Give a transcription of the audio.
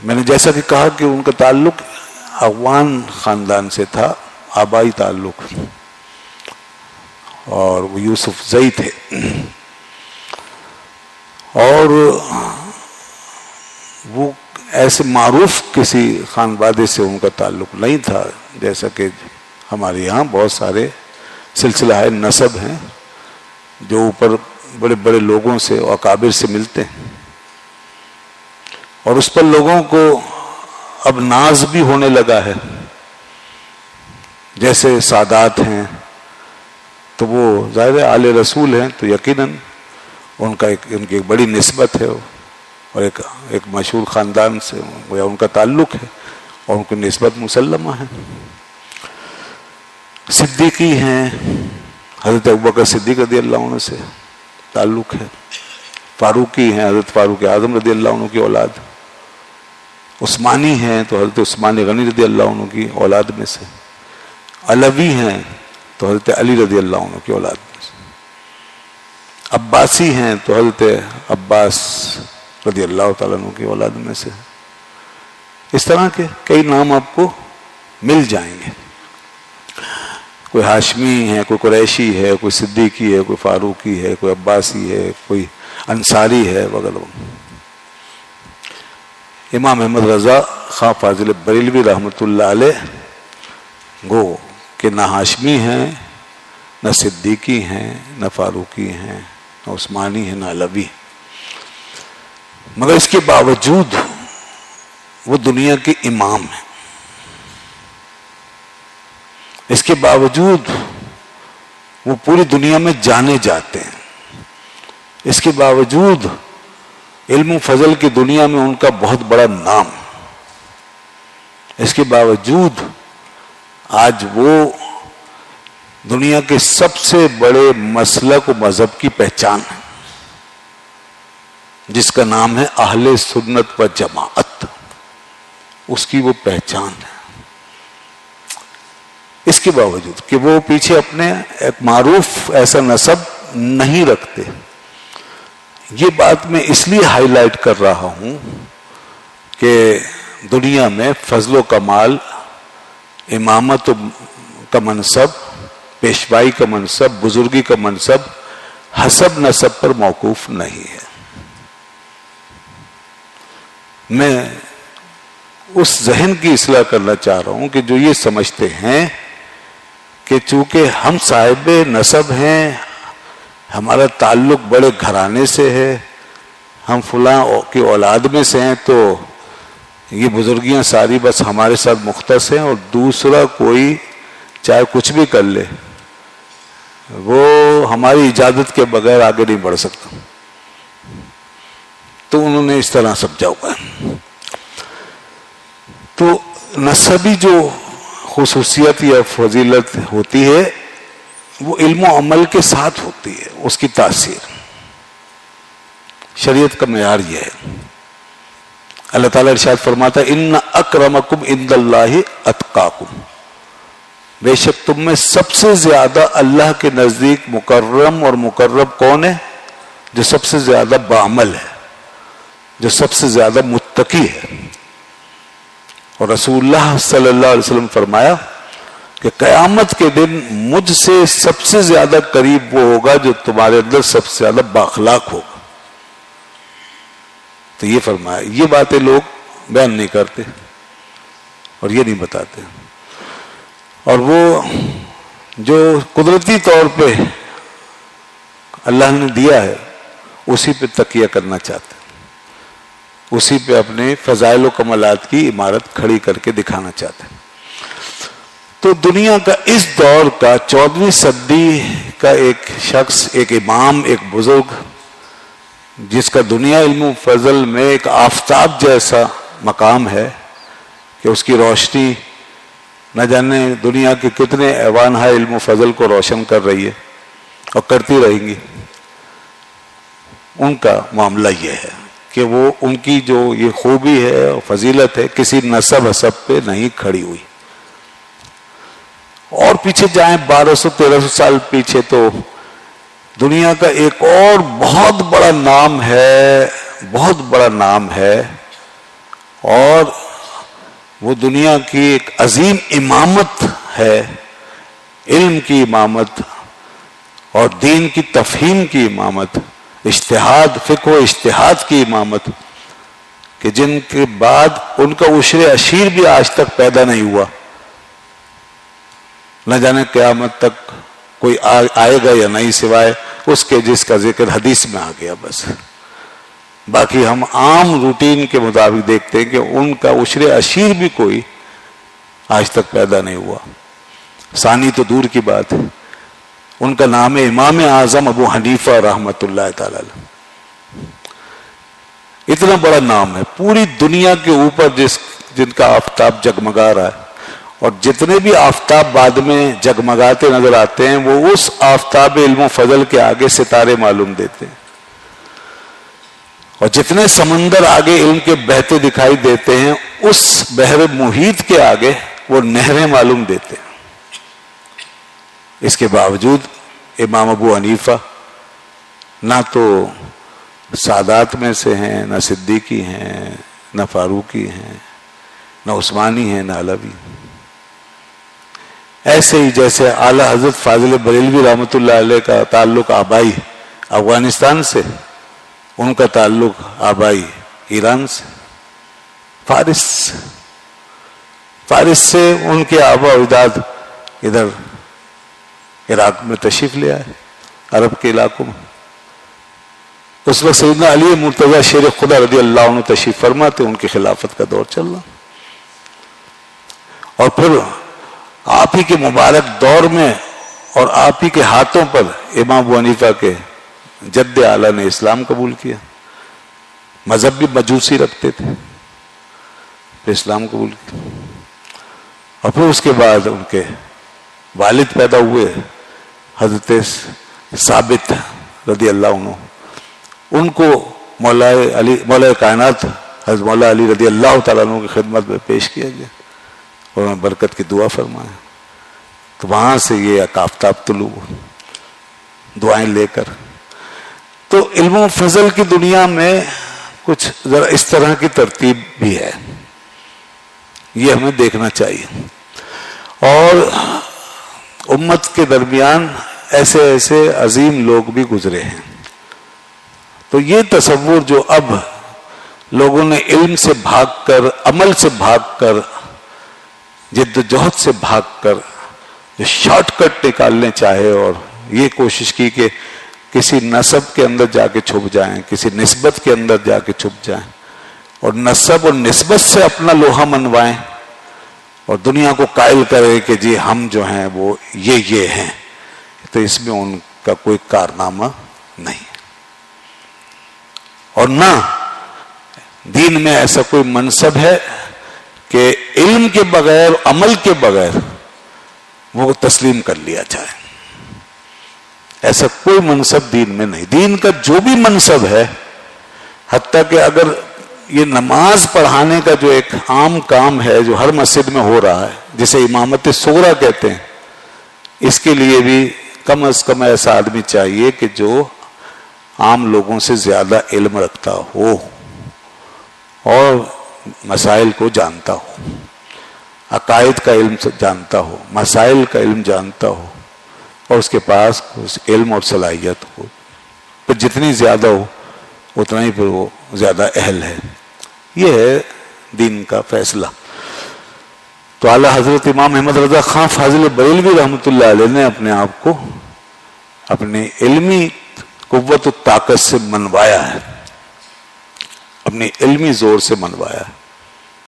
میں نے جیسا کہ کہا کہ ان کا تعلق اغوان خاندان سے تھا، آبائی تعلق، اور وہ یوسف زئی تھے، اور وہ ایسے معروف کسی خانوادے سے ان کا تعلق نہیں تھا، جیسا کہ ہمارے یہاں بہت سارے سلسلہ نسب ہیں جو اوپر بڑے بڑے لوگوں سے اور اکابر سے ملتے ہیں، اور اس پر لوگوں کو اب ناز بھی ہونے لگا ہے۔ جیسے سادات ہیں تو وہ ظاہر آل رسول ہیں، تو یقیناً ان کی ایک بڑی نسبت ہے، اور ایک مشہور خاندان سے ان کا تعلق ہے، اور ان کی نسبت مسلمہ ہے۔ صدیقی ہیں، حضرت ابوبکر صدیق رضی اللہ عنہ سے تعلق ہے۔ فاروقی ہیں، حضرت فاروق اعظم رضی اللہ عنہ کی اولاد۔ عثمانی ہیں تو حضرت عثمان غنی رضی اللہ عنہ کی اولاد میں سے۔ علوی ہیں تو حضرت علی رضی اللہ عنہ کی اولاد میں سے۔ عباسی ہیں تو حضرت عباس رضی اللہ تعالیٰ عنہ کی اولاد میں سے۔ اس طرح کے کئی نام آپ کو مل جائیں گے، کوئی ہاشمی ہے، کوئی قریشی ہے، کوئی صدیقی ہے، کوئی فاروقی ہے، کوئی عباسی ہے، کوئی انصاری ہے وغیرہ۔ امام احمد رضا خان فاضل بریلوی رحمۃ اللہ علیہ گو کہ نہ ہاشمی ہیں، نہ صدیقی ہیں، نہ فاروقی ہیں، نہ عثمانی ہیں، نہ علوی، مگر اس کے باوجود وہ دنیا کے امام ہیں۔ اس کے باوجود وہ پوری دنیا میں جانے جاتے ہیں۔ اس کے باوجود علم و فضل کی دنیا میں ان کا بہت بڑا نام۔ اس کے باوجود آج وہ دنیا کے سب سے بڑے مسلک و مذہب کی پہچان ہے، جس کا نام ہے اہل سنت و جماعت۔ اس کی وہ پہچان ہے۔ اس کے باوجود کہ وہ پیچھے اپنے ایک معروف ایسا نسب نہیں رکھتے۔ یہ بات میں اس لیے ہائی لائٹ کر رہا ہوں کہ دنیا میں فضل و کمال، امامت کا منصب، پیشوائی کا منصب، بزرگی کا منصب حسب نسب پر موقوف نہیں ہے۔ میں اس ذہن کی اصلاح کرنا چاہ رہا ہوں کہ جو یہ سمجھتے ہیں کہ چونکہ ہم صاحب نسب ہیں، ہمارا تعلق بڑے گھرانے سے ہے، ہم فلاں کی اولاد میں سے ہیں، تو یہ بزرگیاں ساری بس ہمارے ساتھ مختص ہیں، اور دوسرا کوئی چاہے کچھ بھی کر لے وہ ہماری اجازت کے بغیر آگے نہیں بڑھ سکتا۔ تو انہوں نے اس طرح سمجھا ہوا ہے۔ تو نسبی جو خصوصیت یا فضیلت ہوتی ہے وہ علم و عمل کے ساتھ ہوتی ہے، اس کی تاثیر۔ شریعت کا معیار یہ ہے۔ اللہ تعالیٰ ارشاد فرماتا ہے ان اکرمکم عند اللہ اتقاکم، بے شک تم میں سب سے زیادہ اللہ کے نزدیک مکرم اور مقرب کون ہے؟ جو سب سے زیادہ بعمل ہے، جو سب سے زیادہ متقی ہے۔ اور رسول اللہ صلی اللہ علیہ وسلم فرمایا کہ قیامت کے دن مجھ سے سب سے زیادہ قریب وہ ہوگا جو تمہارے اندر سب سے زیادہ بااخلاق ہوگا۔ تو یہ فرمایا، یہ باتیں لوگ بیان نہیں کرتے اور یہ نہیں بتاتے، اور وہ جو قدرتی طور پہ اللہ نے دیا ہے اسی پہ تکیہ کرنا چاہتے ہیں، اسی پہ اپنے فضائل و کمالات کی عمارت کھڑی کر کے دکھانا چاہتے ہیں۔ تو دنیا کا اس دور کا 14ویں صدی کا ایک شخص، ایک امام، ایک بزرگ، جس کا دنیا علم و فضل میں ایک آفتاب جیسا مقام ہے کہ اس کی روشنی نہ جانے دنیا کے کتنے ایوان ہے علم و فضل کو روشن کر رہی ہے اور کرتی رہیں گی، ان کا معاملہ یہ ہے کہ وہ ان کی جو یہ خوبی ہے اور فضیلت ہے کسی نسب حسب پہ نہیں کھڑی ہوئی۔ اور پیچھے جائیں 1200-1300 سال پیچھے تو دنیا کا ایک اور بہت بڑا نام ہے، بہت بڑا نام ہے اور وہ دنیا کی ایک عظیم امامت ہے، علم کی امامت اور دین کی تفہیم کی امامت، اجتہاد، فقہ و اجتہاد کی امامت، کہ جن کے بعد ان کا عشر عشیر بھی آج تک پیدا نہیں ہوا. نہ جانے قیامت تک کوئی آئے گا یا نہیں، سوائے اس کے جس کا ذکر حدیث میں آ گیا بس. باقی ہم عام روٹین کے مطابق دیکھتے ہیں کہ ان کا عشر عشیر بھی کوئی آج تک پیدا نہیں ہوا. ثانی تو دور کی بات ہے. ان کا نام ہے امام اعظم ابو حنیفہ رحمۃ اللہ تعالی علیہ. اتنا بڑا نام ہے پوری دنیا کے اوپر جن کا آفتاب جگمگا رہا ہے، اور جتنے بھی آفتاب بعد میں جگمگاتے نظر آتے ہیں وہ اس آفتاب علم و فضل کے آگے ستارے معلوم دیتے ہیں، اور جتنے سمندر آگے علم کے بہتے دکھائی دیتے ہیں اس بحر محیط کے آگے وہ نہریں معلوم دیتے ہیں. اس کے باوجود امام ابو حنیفہ نہ تو سادات میں سے ہیں، نہ صدیقی ہیں، نہ فاروقی ہیں، نہ عثمانی ہیں، نہ علوی. ایسے ہی جیسے اعلیٰ حضرت فاضل بریلوی رحمۃ اللہ علیہ کا تعلق آبائی افغانستان سے، ان کا تعلق آبائی ایران سے، فارس سے ان کے آبا و اجداد ادھر عراق میں تشریف لے آئے، عرب کے علاقوں میں. اس وقت سیدنا علی مرتضیٰ شیر خدا رضی اللہ عنہ تشریف فرما تھے، ان کی خلافت کا دور چل رہا. اور پھر آپ ہی کے مبارک دور میں اور آپ ہی کے ہاتھوں پر امام ابو حنیفہ کے جد اعلیٰ نے اسلام قبول کیا. مذہب بھی مجوسی رکھتے تھے، پھر اسلام قبول کیا. اور پھر اس کے بعد ان کے والد پیدا ہوئے حضرت ثابت رضی اللہ عنہ. ان کو مولا کائنات حضرت مولا علی رضی اللہ تعالیٰ عنہ کی خدمت میں پیش کیا گیا اور انہوں نے برکت کی دعا فرمایا. تو وہاں سے یہ آفتاب طلوع دعائیں لے کر. تو علم و فضل کی دنیا میں کچھ ذرا اس طرح کی ترتیب بھی ہے، یہ ہمیں دیکھنا چاہیے. اور امت کے درمیان ایسے ایسے عظیم لوگ بھی گزرے ہیں. تو یہ تصور جو اب لوگوں نے علم سے بھاگ کر، عمل سے بھاگ کر، جد و جہد سے بھاگ کر جو شارٹ کٹ نکالنے چاہے اور یہ کوشش کی کہ کسی نسب کے اندر جا کے چھپ جائیں، کسی نسبت کے اندر جا کے چھپ جائیں اور نسب اور نسبت سے اپنا لوہا منوائیں اور دنیا کو قائل کرے کہ جی ہم جو ہیں وہ یہ ہیں، تو اس میں ان کا کوئی کارنامہ نہیں. اور نہ دین میں ایسا کوئی منصب ہے کہ علم کے بغیر، عمل کے بغیر وہ تسلیم کر لیا جائے. ایسا کوئی منصب دین میں نہیں. دین کا جو بھی منصب ہے، حتیٰ کہ اگر یہ نماز پڑھانے کا جو ایک عام کام ہے جو ہر مسجد میں ہو رہا ہے، جسے امامت صغریٰ کہتے ہیں، اس کے لیے بھی کم از کم ایسا آدمی چاہیے کہ جو عام لوگوں سے زیادہ علم رکھتا ہو اور مسائل کو جانتا ہو، عقائد کا علم جانتا ہو، مسائل کا علم جانتا ہو، اور اس کے پاس علم اور صلاحیت ہو. پھر جتنی زیادہ ہو اتنا ہی پھر وہ زیادہ اہل ہے. یہ ہے دین کا فیصلہ. تو اعلیٰ حضرت امام احمد رضا خان فاضل بریلوی رحمۃ اللہ علیہ نے اپنے آپ کو اپنی علمی قوت و طاقت سے منوایا ہے، اپنی علمی زور سے منوایا ہے.